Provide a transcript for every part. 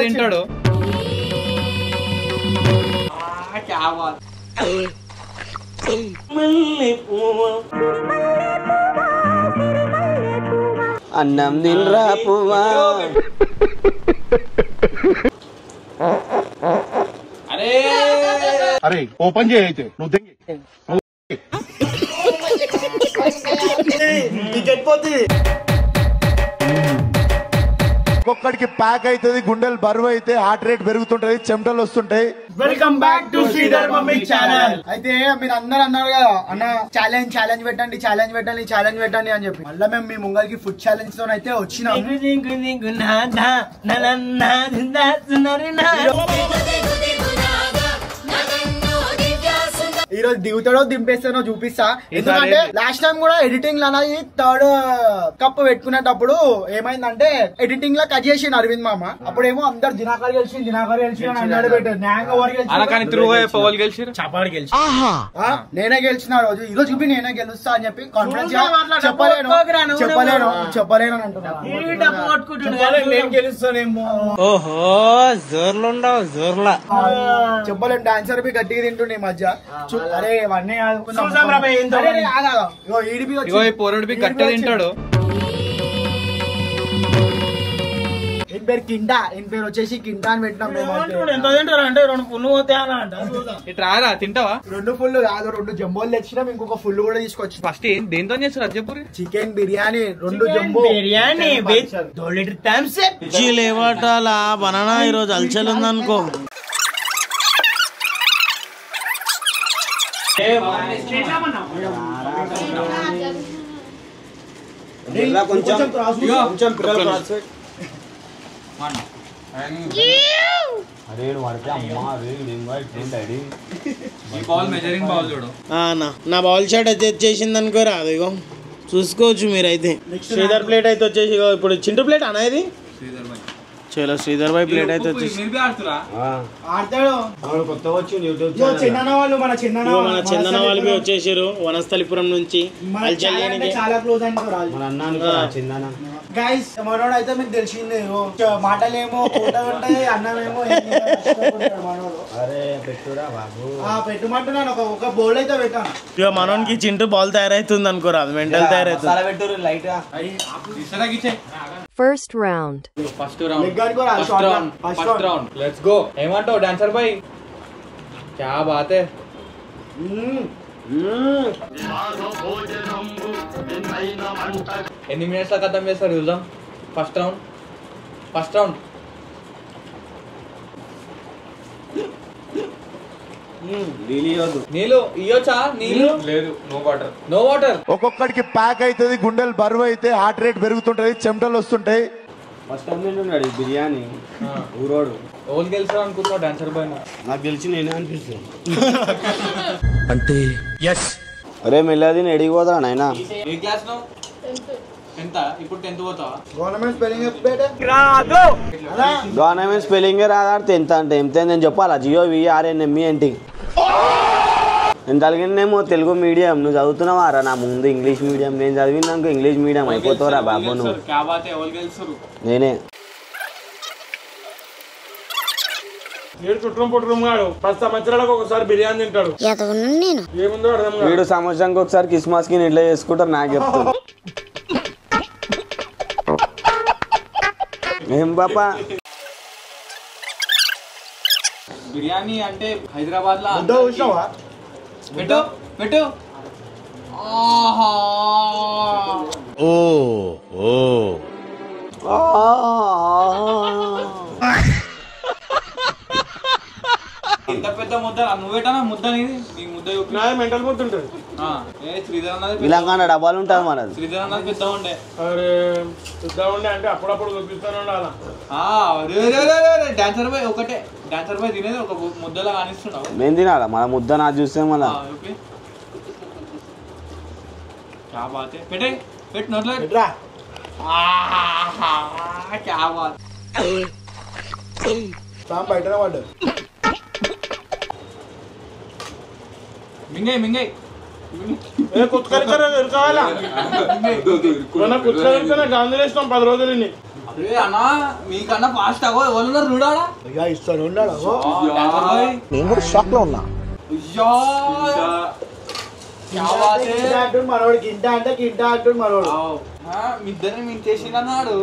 తింటాడు. అన్నం తినరా పువ్వా. అరే ఓపెన్ చేయి అయితే నువ్వు ఒక్కొక్కడికి ప్యాక్ అవుతుంది, గుండెలు బరువు అయితే, హార్ట్ రేట్ పెరుగుతుంటది, చెమటలు వస్తుంటాయి. Welcome back to Sridhar mummy channel. అయితే మీరు అందరు అన్నారు కదా అన్న ఛాలెంజ్ పెట్టండి అని చెప్పి, మళ్ళీ మేము మీ ముంగల్కి ఫుడ్ ఛాలెంజ్ తో అయితే వచ్చినాం. ఈ రోజు దిగుతాడో దింపేస్తానో చూపిస్తా. ఎందుకంటే లాస్ట్ టైం కూడా ఎడిటింగ్ లో అనేది థర్డ్ కప్ పెట్టుకునేటప్పుడు ఏమైందంటే ఎడిటింగ్ లో కట్ చేసిండు అరవింద్ మామ. అప్పుడేమో అందరు దినాకర్ గెలిచి అని అన్నాడు పెట్టారు. న్యాయంగా నేనే గెలిచిన రోజు ఈ రోజు చూపి నేనే గెలుస్తా అని చెప్పి కాన్ఫిడెన్స్ చెప్పలేను అని అంటున్నాను. నేను గెలుస్తానేమో. ఓహో జోర్లుండవు జోర్లా చెప్పలేను. డాన్సర్ బి గట్టిగా తింటుండే ఈ మధ్య. అరే ఇవన్నీ పోరాడు గట్టిగా తింటాడు. ఈయన పేరు కింటా, ఈయన పేరు వచ్చేసి కింటా అని పెట్టినాం. ఎంత తింటారు అంటే 2 ఫుల్ పోతే రారా తింటావా? 2 ఫుల్ కాదు, 2 జంబోలు తెచ్చినాం, ఇంకొక ఫుల్ కూడా తీసుకొచ్చి. ఫస్ట్ దేంతో చేస్తారు చెప్పు. Chicken biryani 2 jumbo biryani with 2 litre Thums Up. లేవటాలా బనానా ఈరోజు అల్చల్ ఉందనుకో. నా బౌల్ షాట్ అయితే వచ్చేసింది అనుకో రాదు. ఇగో చూసుకోవచ్చు మీరైతే. శ్రీధర్ ప్లేట్ అయితే వచ్చేసి ఇప్పుడు చింటూ ప్లేట్ అన్న ఇది. చలో శ్రీధర్ భాయ్ ప్లేట్ అయితే వచ్చేసి మన చిన్న వాళ్ళు వచ్చేసారు వనస్థలిపురం నుంచి. చాలా క్లోజ్ గైస్. మనోడు అయితే మీకు తెలిసిందే, మాటలేమో కూట ఉంటాయి, అన్నమేమో పెట్టుమంటున్నాను. ఒక బౌల్ అయితే పెట్టాను. ఇక మనోనికి చింటూ బాల్ తయారైతుంది అనుకో రాదు, మెంటల్ తయారైతుంది. First round. Let's go. ఏమంటావు డాన్సర్ బాయ్? క్యా బాత్ హై. ఎన్ని మినిట్స్ లో ఖతం చేస్తారు చూద్దాం. ఫస్ట్ రౌండ్ నీళ్ళు ఇయ్యొచ్చా? నీళ్ళు లేదు, నో వాటర్. ఒక్కొక్కడికి ప్యాక్ అవుతుంది, గుండెలు బరువు అయితే, హార్ట్ రేట్ పెరుగుతుంటది, చెమటలు వస్తుంటాయి. ఫస్ట్ టైం తింటున్నాడు బిర్యానీ ఊరోడు. ఓన్ గెలిచారు అనుకుంటున్నావు డాన్సర్ బాయ్? నాకు గెలిచి నేనే అనిపిస్తుంది అంటే. అరే మెల్లది ఎడిగిపోతా నాయనా. ఏ క్లాస్ లో? ఎంత? ఇప్పుడు 10th పోతావా? గవర్నమెంట్ స్పెల్లింగ్ గవర్నమెంట్ స్పెల్లింగే రాదా? 10th అంటే ఎంత నేను చెప్పాలా? GOVRNME ఏంటి నేను చదివినేమో తెలుగు మీడియం, నువ్వు చదువుతున్నావా రా? నా ముందు ఇంగ్లీష్ మీడియం. నేను చదివినాక ఇంగ్లీష్ మీడియం అయిపోతావురా బాబు నువ్వు. నేనే బిర్యానీ తింటాడు. వీడు సంవత్సరానికి ఒకసారి క్రిస్మస్ కి ఇట్లా చేసుకుంటారు నాకు చెప్తాను. ఏం పాపా బిర్యానీ అంటే హైదరాబాద్ లో పెట్టు. ఇంత పెద్ద ముద్ద నువ్వేటా ముద్ద నీది? నీ ముద్ద మెంటల్ ముద్ద ఉంటుంది. ఇలాగా డబ్బాలు ఉంటారు మనది. శ్రీధర్ అన్నది పెద్ద ఉండే. అంటే అప్పుడప్పుడు చూపిస్తాను. డాన్సర్ బాయ్ ఒకటే, డాన్సర్ బాయ్ తినేది ఒక ముద్దలా కానిస్తున్నావు. నేను తినాలా మన ముద్ద నా చూస్తే మళ్ళా. పెట్టు నోట్లో. బయట వాడు మింగై కావాలా మన కుక్కరికన్నా గాంధీ వేసినాం 10 రోజులు అరే అన్న మీకన్నా ఫాస్ట్ అగో ఎవరున్నారు చూడాలా అయ్యా ఇస్తాను ఉన్నాడు నేను కూడా షాక్ లో ఉన్నా మనోడు గింట అంటే గింట అంటుండు మనోడు మీ ఇద్దరిని మేము చేసిందన్నాడు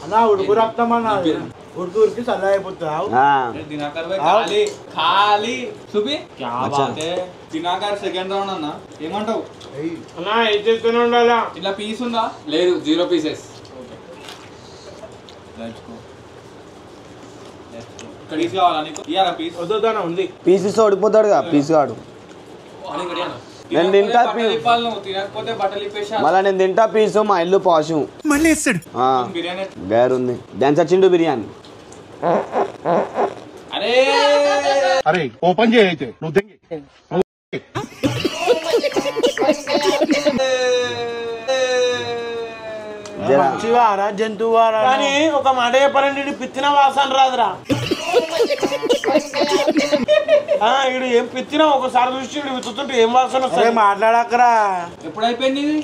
అన్నా ఉడుకు రక్తం అన్నాడు ఉడుకు ఉరికి చల్ల అయిపోతావు దినాకర్ భాయ్ ఖాళీ ఖాళీ చూపి క్యా బాత్ హై దినాకర్ సెకండ్ రౌండ్ అన్న ఏమంటావు అన్నా ఏం చేస్తూనే ఉండాలా ఇట్లా పీస్ ఉందా లేదు 0 పీసెస్ ఇక్కడ పీస్ కావాలా నీకు ఇయ్యారా పీస్ వద్దానా ఉంది పీసెస్ ఓడిపోతాడు కదా పీస్ కాడు నేను తింటా తినకపోతే బట్టలు ఇప్పేసా మళ్ళీ నేను తింటా పీసు మా ఇల్లు పాసు మళ్ళీ వేస్తాడు బిర్యానీ గైరుంది డాన్స్ వచ్చిండు బిర్యానీ అరే అరే ఓపెన్ చేయి అయితే నువ్వు తెంగి మంచివారా జంతువారా కానీ ఒక మాట చెప్పాలంటే పిత్తిన వాసన రాదురా ఇడు ఏం పిత్తినా ఒకసారి చూసి విత్తుతుంటే ఏం వాసన వస్తుంది మాట్లాడకరా ఎప్పుడు అయిపోయింది ఇది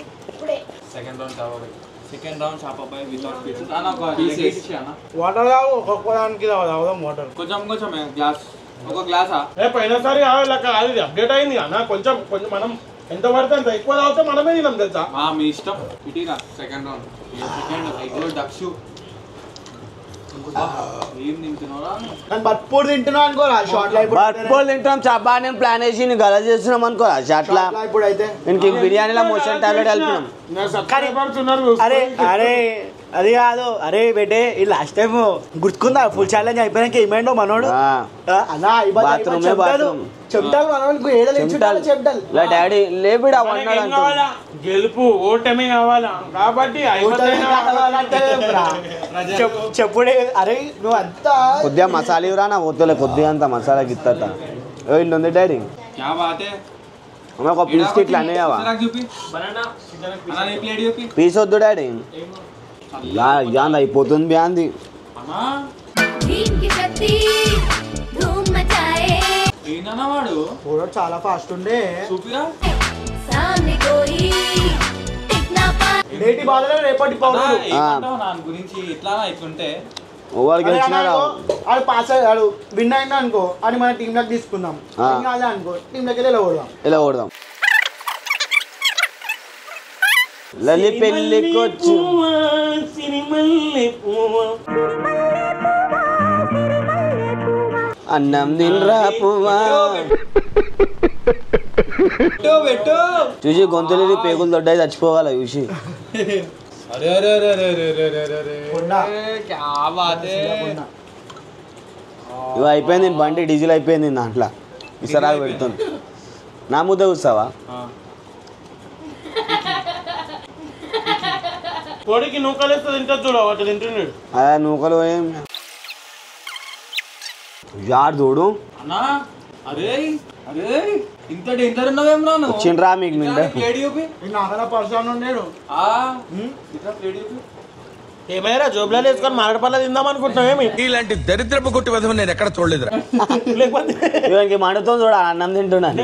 సెకండ్ రౌండ్ కావాలి సెకండ్ రౌండ్ చాపాబాయ్ వితౌట్ పీసెస్ అన్న ఒక పీసెస్ అన్న వాటర్ కావు ఒక్కొక్కదానికి తాగుదాం వాటర్ కొంచెం గ్లాస్ ఒక గ్లాసా పోయినసారి అది అప్డేట్ అయింది అన్న కొంచెం మనం ఎంత పడితే అంత ఎక్కువ తాగితే మనమే తినాం తెలుసా మీ ఇష్టం ఇటీరా సెకండ్ రౌండ్ సెకండ్ ఐగో డక్షు ఏం తింటున్నారా బట్పూర్ తింటున్నా అనుకోరా షార్ట్ బట్పోలు తింటాం చబ్బా నేను ప్లాన్ వేసి నేను గల చేస్తున్నాం అనుకోరా షాట్లా ఇప్పుడు అయితే నేను బిర్యానీలో మోషన్ టాబ్లెట్ కలిపినాం అరే అరే అది కాదు అరే బేటే ఈ లాస్ట్ టైం గుర్తుకుందా ఫుల్ ఛాలెంజ్ అయిపోయాక ఏమైందో మనోడు అన్నా బాత్రూమే బాత్రూమ్ చెమటలు మనోడికి ఏడలు చెమటలు డాడీ లేబిడా గెలుపు ఓటమి కావాలా కాబట్టి చెప్పుడే అరే నువ్వు అంతా కొద్దిగా మసాలా ఇవ్వరా నా పోతలే కొద్దిగా అంత మసాలా గిత్త ఇల్లు ఉంది డాడీ క్యా బాత్ హై ఒక పీస్ కి ఇట్లా అనేవా పీస్ వద్దు డాడీ యాన్ అయిపోతుంది బ్యాంది వాడు చాలా ఫాస్ట్ ఉండే చూపిరా నేటి బాధలే రేపటి పౌరులు దాని గురించి ఎట్లా ఇట్లుంటే ఓవర్కి వచ్చినారా ఆడు పాస్ అయ్యాడు విన్ అయినా అనుకో అని మన టీమ్ లోకి తీసుకుందాం అదే అనుకో టీమ్ లోకి ఇలా కొడదాం ఇలా కొడదాం లలి పెళ్ళికొచ్చు అన్నం తినరా పువ్వా చూసి గొంతులు పేగులు దొడ్డాయి చచ్చిపోవాలి చూసి ఇవి అయిపోయింది బండి డీజిల్ అయిపోయింది దాంట్లో ఇసరా పెడుతుంది నా ముద్ద చూస్తావా కోడికి నూకలేస్తే తింటా చూడ అట్లా తింటున్నాడు అదే నూకలు ఏం యాడ్ చూడు అన్నా అరే అరే ఇంత డేంజర్ ఉన్నావేం రాను వచ్చిండ్రా మీకు నిండా నాకన్నా పర్సన్ ఉండేడు ఏమైనా జోబులో వేసుకొని మారడపల్ల తిందాం అనుకుంటున్నావేమి ఇలాంటి దరిద్రపు కొట్టి విధం నేను ఎక్కడ చూడలేదురా లేకపోతే మండుతో చూడ అన్నం తింటున్నాను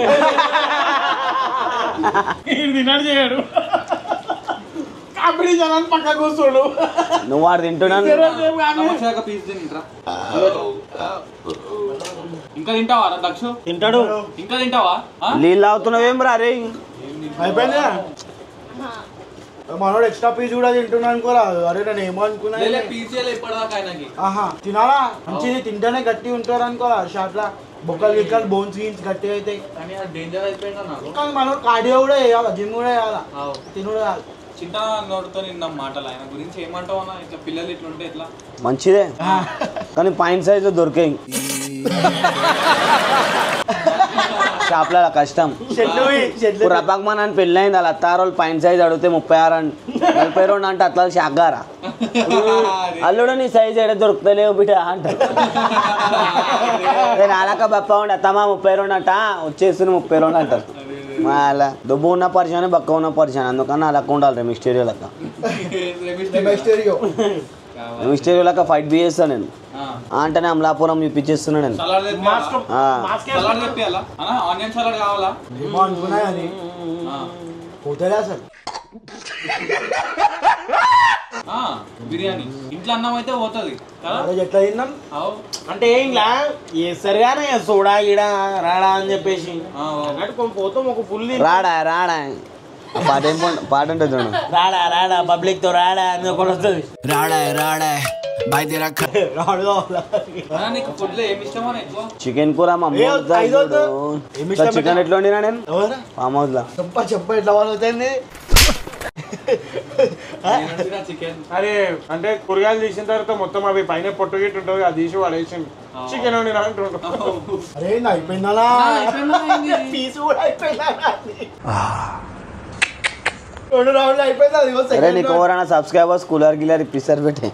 తిన్నాడు చేయడు కాంపిటీషన్ పక్క కూర్చోడు నువ్వు వాడు తింటున్నాను ఇంకా తింటావా దక్షు తింటాడు ఇంకా తింటావా నీళ్ళు తాగుతున్నావేం రా రే అయిపోయిందా మనోడు ఎక్స్ట్రా పీస్ కూడా తింటున్నా అనుకోరాదు అరే నేను ఏమో అనుకున్నా ఆహా తినాలా మంచిది తింటేనే గట్టి ఉంటారు అనుకోరా షార్ట్లా బొక్కలు గిక్కలు బోన్స్ గీన్స్ గట్టి అయితే డేంజర్ అయిపోయింది కానీ మనోడు కార్డియో కూడా వేయాలా జిమ్ కూడా వేయాలా తినుడు కాదు చిన్న నోడుతో నిన్న మాటలు ఆయన గురించి ఏమంటావు అన్న ఇట్లా పిల్లలు ఇట్లుంటే ఎట్లా మంచిదే కానీ పాయింట్ సైజ్ దొరికాయి షాప్లో కష్టం ఇప్పుడు రపాక్మాన్ అని పెళ్ళైంది అలా 6 పాయింట్ సైజ్ అడిగితే 42 అంటే అట్లా షాక్గారా అల్లుడు నీ సైజ్ ఏడ దొరుకుతలేవు బిడ్డ అంటారు నేను అలాక బప్ప ఉండి అత్తమా 32 అంట వచ్చేస్తుంది 32 అంటారు అలా దుబ్బు ఉన్న పరిచయం బక్క ఉన్న పరిచయం అందుకని అలా ఉండాలి మిస్టీరియో లెక్క మిస్టీరియో లెక్క ఫైట్ బి చేస్తాను నేను అంటేనే అమలాపురం చూపించేస్తున్నా నేను ఆనియన్ సలాడ్ కావాలా పోతుందా అసలు బిర్యానీ ఇంట్లో అన్నం అయితే పోతుంది కదా ఎట్లా తిన్నాం అంటే ఇలా వేస్తారు కానీ సోడా ఈడ రాడా అని చెప్పేసి పోతాం ఒక ఫుల్ రాడా ఆ పాట ఏం పాట ఉంటుంది చూడు. రాడా పబ్లిక్ తో రాడా అని ఒకటి వస్తుంది. నీకు ఫుడ్ లో ఏమి ఇష్టమో ఎక్కువ చికెన్ కూర మా అమ్మ వండుతాడు. చికెన్ ఎట్లా వండినా నేను ఫామ్ హౌస్ లా చెప్ప ఎట్లా వాళ్ళు అవుతుంది చికెన్ అరే అంటే కూరగాయలు తీసిన తర్వాత మొత్తం అవి పైన పొట్టు గిట్టు ఉంటుంది అది తీసి వాడేసి చికెన్ వండి అంటుంటాం. అరే అయిపోయిందా పీసు కూడా అయిపోయిందా 2 రౌండ్లు అయిపోయింది. అరే నీకు ఎవరైనా సబ్స్క్రైబర్స్ కూలర్ గిల్లర్ ఇప్పిస్తారు పెట్టే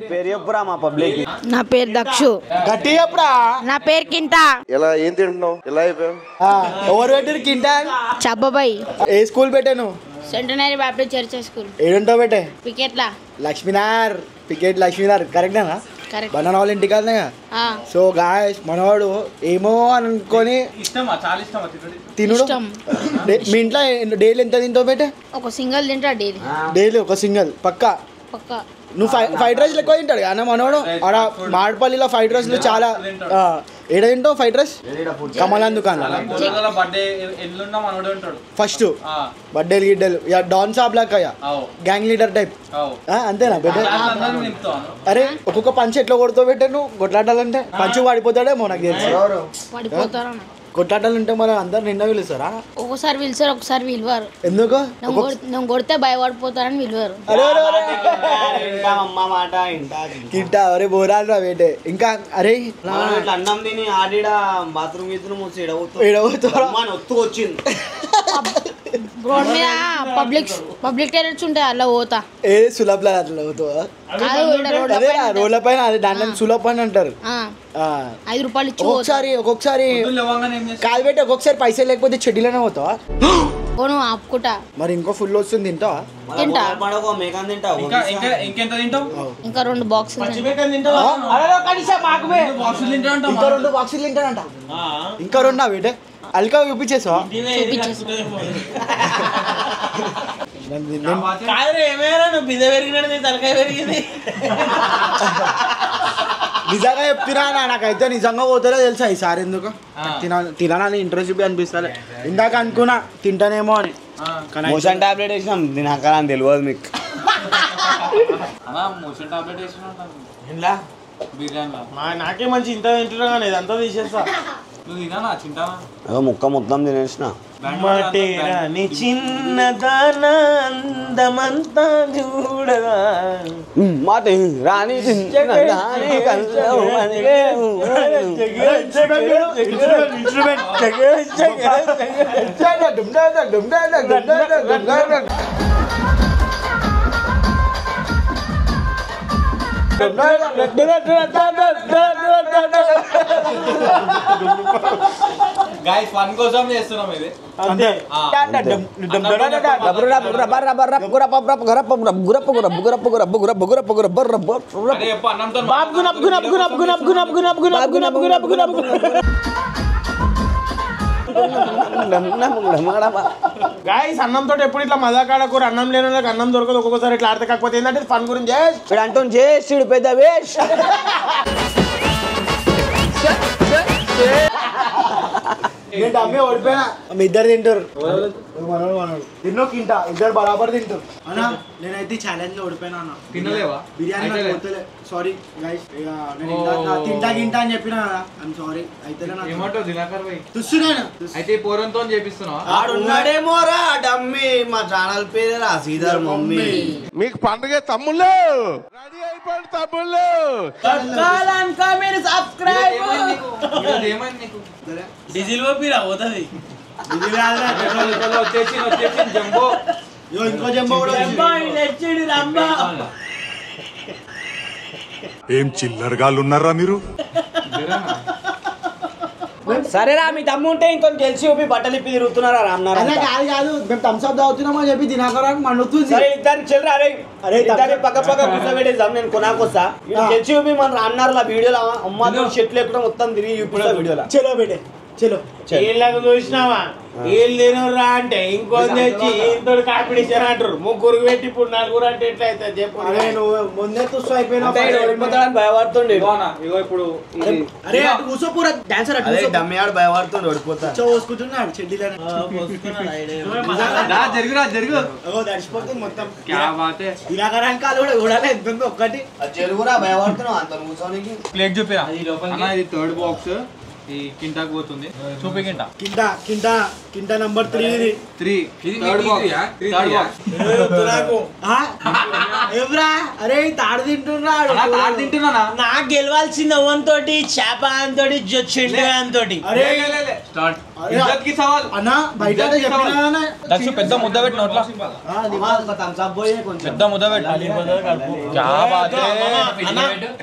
పేరు చెప్పురా మా పబ్లిక్. నా పేరు దక్షు. గట్టి చెప్పురా. నా పేరు కింటా. ఎలా ఏం తింటున్నావు ఎలా అయిపోయావు ఎవరు పెట్టారు కింటా చబ్బబాయ్. ఏ స్కూల్ పెట్టాను సెంటనరీ బాప్టిస్ట్ చర్చ్ స్కూల్. ఏడుంటో పెట్టే పికెట్లా లక్ష్మీనార్ పికెట్ లక్ష్మీనార్ కరెక్టేనా కరెక్ట్. బండన వాళ్ళ ఇంటికి వెళ్తాగా. సో గాయస్ మనవాడు ఏమో అనుకొని ఇష్టమా చాలా ఇష్టమా తినుడు. మీ ఇంట్లో డైలీ ఎంత తింటావు పెట్టే? ఒక సింగల్ తింటా డైలీ. డైలీ ఒక సింగల్ పక్కా. నువ్వు ఫ్రైడ్ రైస్ ఎక్కువ తింటాడు అన్న మనోడు. ఆడ మాడపల్లిలో ఫ్రైడ్ రైస్లు చాలా. ఏడ తింటావు ఫ్రైడ్ రైస్? కమలాన్ దుకాణం ఫస్ట్ బర్త్డేలు గిడ్డలు డాన్ సాబ్ లాగా గ్యాంగ్ లీడర్ టైప్ అంతేనా పెట్టే? అరే ఒక్కొక్క పంచ్ ఎట్లా కొడుతూ పెట్టే నువ్వు కొట్లాడాలంటే? పంచు వాడిపోతాడేమో నాకు తెలుసు. కొట్లాడాలంటే మన అందరు నిన్న పిలుస్తారా? ఒకసారి పిలిచారు ఒకసారి పిలవారు. ఎందుకు? నువ్వు కొడితే భయపడిపోతారని పిలవారు. తింటా అరే బోరాలు రా వేటే. ఇంకా అరే అన్నం తిని ఆడిడ బాత్రూమ్ వచ్చింది రోడ్ మీద పబ్లిక్ టాయిలెట్స్ ఉంటాయి అలా పోతా. ఏ సులభ అట్లా పోతావా? రోడ్ల పైన అదే దాంట్లో సులభ అని అంటారు. 5 రూపాయలు ఇచ్చి ఒక్కొక్కసారి కాలు పెట్టి ఒక్కొక్కసారి పైసలు లేకపోతే చెడ్డీలోనే పోతావా? ఆపుకుంటా. మరి ఇంకో ఫుల్ వస్తుంది తింటావా? తింటా. ఇంకెంత తింటావు? ఇంకా 2 బాక్సులు ఇంకా 2 బాక్సులు తింటానంట. ఇంకా 2 వేటే అల్కా చూపించేసావా? నిజంగా చెప్తున్నా నాకైతే నిజంగా పోతారో తెలుసా ఈసారి. ఎందుకు తినాలని ఇంట్రెస్ట్ చూపి అనిపిస్తుంది. ఇందాక అనుకున్నా తింటానేమో అని. మోషన్ టాబ్లెట్ వేసినాం తినాక అని తెలియదు మీకు. మోషన్ టాబ్లెట్ వేసిన నాకే మంచి ఇంత తింటున్నా కానీ ఇదంతా తీసేస్తా. నువ్వు తినా చింటావా? ముక్క మొత్తం తినేసిన. మాటేరాని చిన్నదానా అందమంతా చూడగా మాట రాని గైస్ ఫన్ కోసం చేస్తున్నాం ఇది. గాయస్ అన్నంతో ఎప్పుడు ఇట్లా మజాకాడకూర. అన్నం లేని వాళ్ళకి అన్నం దొరకదు ఒక్కొక్కసారి ఇట్లా ఆడితే. కాకపోతే ఏంటంటే ఫన్ గురించి అంటూ చేసి పెద్ద వేష్ అమ్మే ఓడిపోయినా. మీ ఇద్దరు తింటారు. తిన్నో తింటా ఇద్దరు బరాబర్ తింటారు. అన్నా నేనైతే ఛాలెంజ్ లో ఓడిపోయినా అన్న. తినలేవా? Biryani sorry guys. తింటా గింటా అని చెప్పినా కదా. I'm sorry. అయితే ఏమంటావు దినాకర్ భాయ్? చూస్తున్నాను. అయితే పూరంతో చేపిస్తున్నావా? ఆడున్నాడేమో రా డమ్మి. మా ఛానల్ పేరే రా శ్రీధర్ మమ్మీ. మీకు పండుగ తమ్ముళ్ళు రెడీ అయిపోయి తమ్ముళ్ళు ఏమైంది నీకు? డీజిల్ పంపిరా పోతుంది. వచ్చేసి జంబో. ఇంకో జంబో కూడా ఏం చిల్లరగాళ్ళు ఉన్నారా మీరు? సరేరా మీ తమ్ము ఉంటే ఇంకొన్ని గెలిచి చూపి బట్టలు ఇప్పి తిరుగుతున్నారా రామ్నారా? కాదు మేము థమ్స్ అప్ తాగుతున్నామని చెప్పి దినాకరానికి మండుతుంది. ఇద్దరు చెల్లరా అరే అరే ఇద్దరు పక్క పక్క కూర్చోబెట్టేద్దాం. నేను కొనాకొస్తా గెలిచి చూపి మన రామ్నారా వీడియోలో అమ్మ చెట్లు ఎక్కడ మొత్తం తిరిగి చూపిస్తా వీడియోలో. చలో బేటే చలో వీళ్ళకి చూసినావా వీళ్ళు తినరా అంటే ఇంకొంచెం తెచ్చి ఇంతో కాంపిటీషన్ అంటారు ముగ్గురు పెట్టి ఇప్పుడు నలుగురు అంటే ఎట్లా అవుతుంది చెప్పు. అరే నువ్వు ముందే తుస్సు అయిపోయినా భయపడుతుండే ఇగో ఇప్పుడు అరే అటు కూర్చో పూరా డాన్సర్ అటు కూర్చో. డమ్మియాడు భయపడుతుండే ఓడిపోతా పోసుకుంటున్నాడు చెడ్డీలని జరుగు దర్శిపోతుంది మొత్తం క్యా బాత్ హై. దినాకరానికి కూడా చూడాలి ఎంత ఒక్కటి చెరుగురా భయపడుతున్నావు అంత కూర్చోనికి ప్లేట్ చూపిరా అన్న ఇది థర్డ్ బాక్స్ ఈ కింటాకి పోతుంది చూపి కింట కింటా నంబర్ 3 ఇది 3 థర్డ్ బాక్స్ ఎవరా అరే తాడు తింటున్నాడు తాడు తింటున్నానా నాకు గెలవాల్సింది అవ్వంతోటి చేప అంతోటి చెండు అంతోటి. అరే స్టార్ట్ ఇజ్జత్ కి సవాల్ అన్న బయట చెప్పినా దక్షు పెద్ద ముద్ద పెట్టి నోట్ల పెద్ద ముద్ద పెట్టి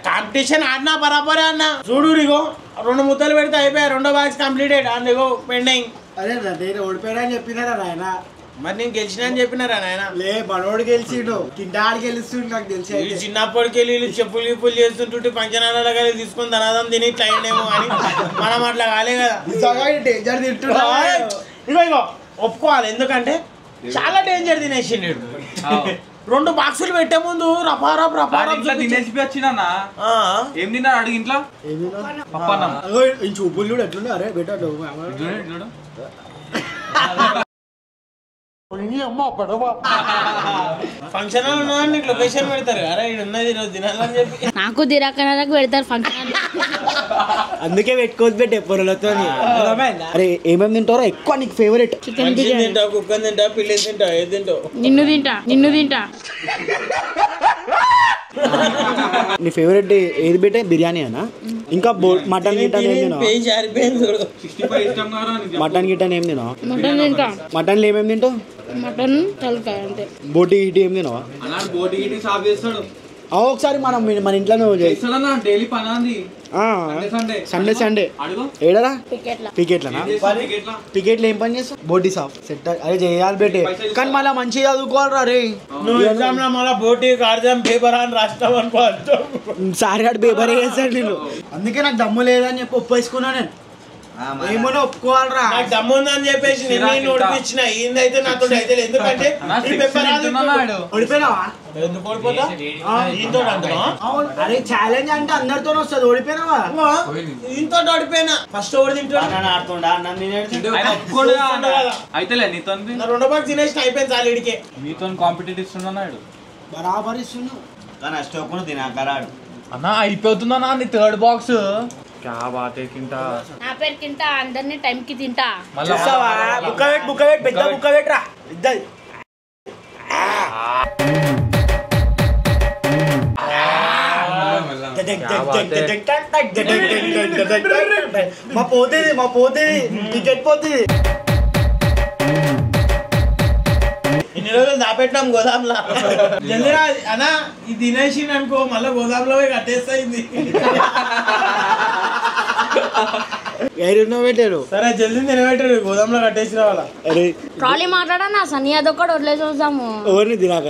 కాంపిటీషన్ ఆడినా బరాబరే అన్న. చూడు ఇగో 2 ముద్దలు పెడితే అయిపోయాయి, 2వ బాక్స్ కంప్లీటెడ్ అందుకో పెండింగ్. అరే నేను ఓడిపోయాడా అని చెప్పినారా నాయన. మరి నేను గెలిచిన అని చెప్పినారా నాయన. లే మనోడు గెలిచిండు కింటాడు గెలుస్తుండు నాకు తెలిసి అయితే. చిన్నప్పటికి వెళ్ళి చెప్పులు గిప్పులు చేస్తుంటుంటే పంచనాల కలిసి తీసుకొని ధనాదం తిని ఇట్లా అయిండేమో అని మనం అట్లా కాలే కదా. డేంజర్ తింటున్నా ఇగో ఒప్పుకోవాలి, ఎందుకంటే చాలా డేంజర్ తినేసిండు. 2 బాక్సులు పెట్టే ముందు రపారప్ తినేసి వచ్చినా ఏం తిన్నా అడుగు ఇంట్లో పప్పన్నం చూపులు చూడు ఎట్లుండే. అరే బెటర్ ఫంక్షన్ హాల్ ఉన్నదని నీకు లొకేషన్ పెడతారు. అరే ఇది ఉన్నది ఈరోజు తినాలని చెప్పి నాకు దిరాకనకు పెడతారు ఫంక్షన్. అందుకే పెట్టుకోవద్దు పెట్టే పొరలతో. అరే ఏమేమి తింటారో ఎక్కువ నీకు ఫేవరెట్? చికెన్ బిర్యానీ తింటావు, కుక్కని తింటావు, పిల్లిని తింటావు, ఏది తింటావు? నిన్ను తింటా నీ ఫేవరెట్ ఏది పెట్టే? బిర్యానీ అనా? ఇంకా మటన్ గిట్టన్ ఏం తినావు? మటన్ గిట్టన్ ఏం తినావు? మటన్ తింటా. మటన్లో ఏమేమి తింటావు? మటన్ తలకాయ అంతే. బోటి గిట్టి ఏం తినావా? బోటి గిటి సాఫ్ చేస్తాడు. ఒకసారి మనం మన ఇంట్లోనే డైలీ పని సండే ఏడరా టికెట్లా టికెట్లనా? టికెట్లు ఏం పని చేస్తావు? బోటి సాఫ్ సెట్ అరే చేయాలి పెట్టే, కానీ మళ్ళీ మంచిగా చదువుకోవాలరా. రే నువ్వు ఎగ్జామ్ లో మళ్ళీ బోటి కార్జం పేపర్ అని రాస్తావు అనుకో. సారీ గారు పేపర్ వేసాడు నేను, అందుకే నాకు దమ్ము లేదని చెప్పి ఒప్పేసుకున్నా. నేను ఏమన్నా ఒప్పుకోవాలరా, నాకు దమ్ము ఉందని చెప్పేసి నేను నోటిపించిన. ఏందైతే నాతో అయితే ఎందుకంటే ఓడిపోయినావా? ఎందుకు ఓడిపోతా? అరే ఛాలెంజ్ అంటే అందరితో వస్తుంది. ఓడిపోయినావా? ఇంతో ఓడిపోయినా. ఫస్ట్ ఓడి తింటాడు ఆడుతుండా అన్నం అయితే నీతో 2 బాక్స్ తినేసి అయిపోయింది చాలు. ఇడికే నీతో కాంపిటేటివ్ ఇస్తున్నాడు బరాబర్ ఇస్తున్నావు కానీ అష్టోకును తినాకరాడు అన్న అయిపోతుందన్నా నీ థర్డ్ బాక్స్. నా పేరు కింటా, అందరినీ టైం కి తింటా. బుక్క పెద్ద బుక్క పెట్టరా ఇద్దరు. మా పోతుంది టికెట్ పోతుంది. ఇన్ని రోజులు దాపెట్టినాం గోదాంలో. జల్దిరా అన్నా ఇది తినేసి అనుకో మళ్ళీ గోదాంలో పోయి కట్టేస్తాయింది. పెట్టారు సరే జల్దీ తినబెట్టారు, గోదాంలో కట్టేసి రావాలా. అరే ట్రాలీ మాట్లాడా నా సన్నీ అదొక్కడు వదిలేసి వస్తాము. ఎవరిని తినాక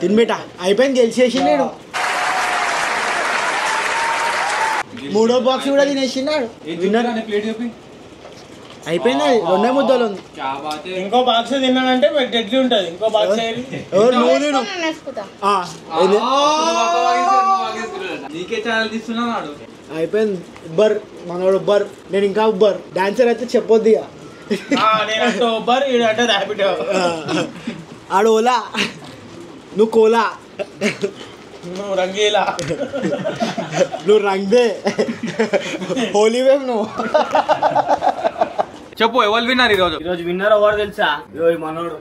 తినబెట్ట అయిపోయింది. గెలిచేసి నేను 3వ బాక్స్ కూడా తినేసినాడు. ప్లేట్ చెప్పి అయిపోయింది. 2 ముద్దలు ఉంది. ఇంకో బాక్స్ తిన్నానంటే డెడ్లీ ఉంటది. ఇంకో బాక్స్ ఎవరు నువ్వు నేను వేసుకుంటా. నీకే ఛానల్ తీస్తున్నాడు. అయిపోయింది. ఉబ్బర్ మనోడు ఉబ్బర్, నేను ఇంకా ఉబ్బర్. డాన్సర్ అయితే చెప్పొద్దు ఇక. నేనంటే ఉబ్బర్, ఈడంటే ర్యాపిడ్. ఆడు ఓలా, నువ్వు కోలా, నువ్వు రంగీలా, నువ్వు రంగ్దే, హోలీవేం నువ్వు. చెప్పు ఎవరు విన్నారు ఈరోజు విన్నర్ ఎవరు తెలుసా? మనోడు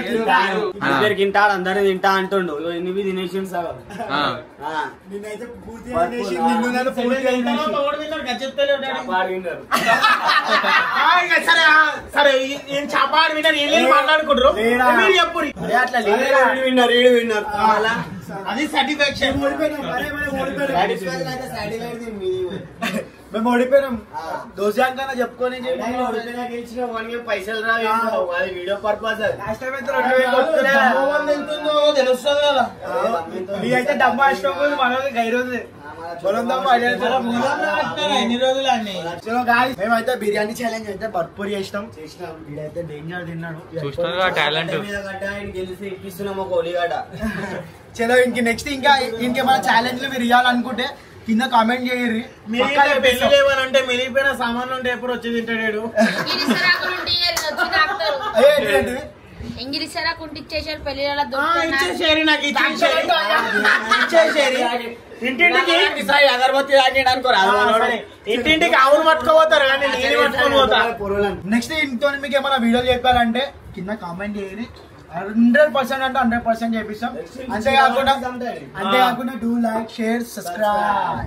తింటాడు, అందరిని తింటా అంటుండు. ఎన్ని తినేసిండు సగం. సరే చాపాడు విన్నారు, ఏం మాట్లాడుకుంటారు అది సాటిస్ఫాక్షన్. మేము ఓడిపోయినాం. దోషానికన్నా చెప్పుకొని పైసలు రావు, వీడియో పర్పస్. తెలుస్తుంది కదా. అయితే డబ్బా ఇష్టం మన గైరోజు ఎన్ని రోజులు అండి చలో గాయ్స్ మేమైతే బిర్యానీ ఛాలెంజ్ అయితే భర్పూర్ చేసినాం వీడైతే డేంజర్ తిన్నాడు చలో ఇంక నెక్స్ట్ ఇంకా ఇంకేమైనా ఛాలెంజ్ మీరు ఇవ్వాలనుకుంటే కింద కామెంట్ చేయరు పెళ్లి లేవనంటే మిగిలిపోయిన సామాన్లు ఉంటే ఎప్పుడు వచ్చి తింటాడు ఇంగిలి సరా కుంటిచ్చేసారు పెళ్లిళ్ళ ఇచ్చేసేరి నాకు ఇచ్చేసేరి ఇంటింటికి అగరబత్తి తాగడానికి ఇంటింటికి ఆవును పట్టుకోపోతారు కానీ నేను పట్టుకొని పోతా నెక్స్ట్ ఇంట్లో మీకు ఏమైనా వీడియోలు చెప్పాలంటే కింద కామెంట్ చేయరు 100% అంటే 100% చేపిస్తాం అంతేకాకుండా డూ లైక్ షేర్ సబ్స్క్రైబ్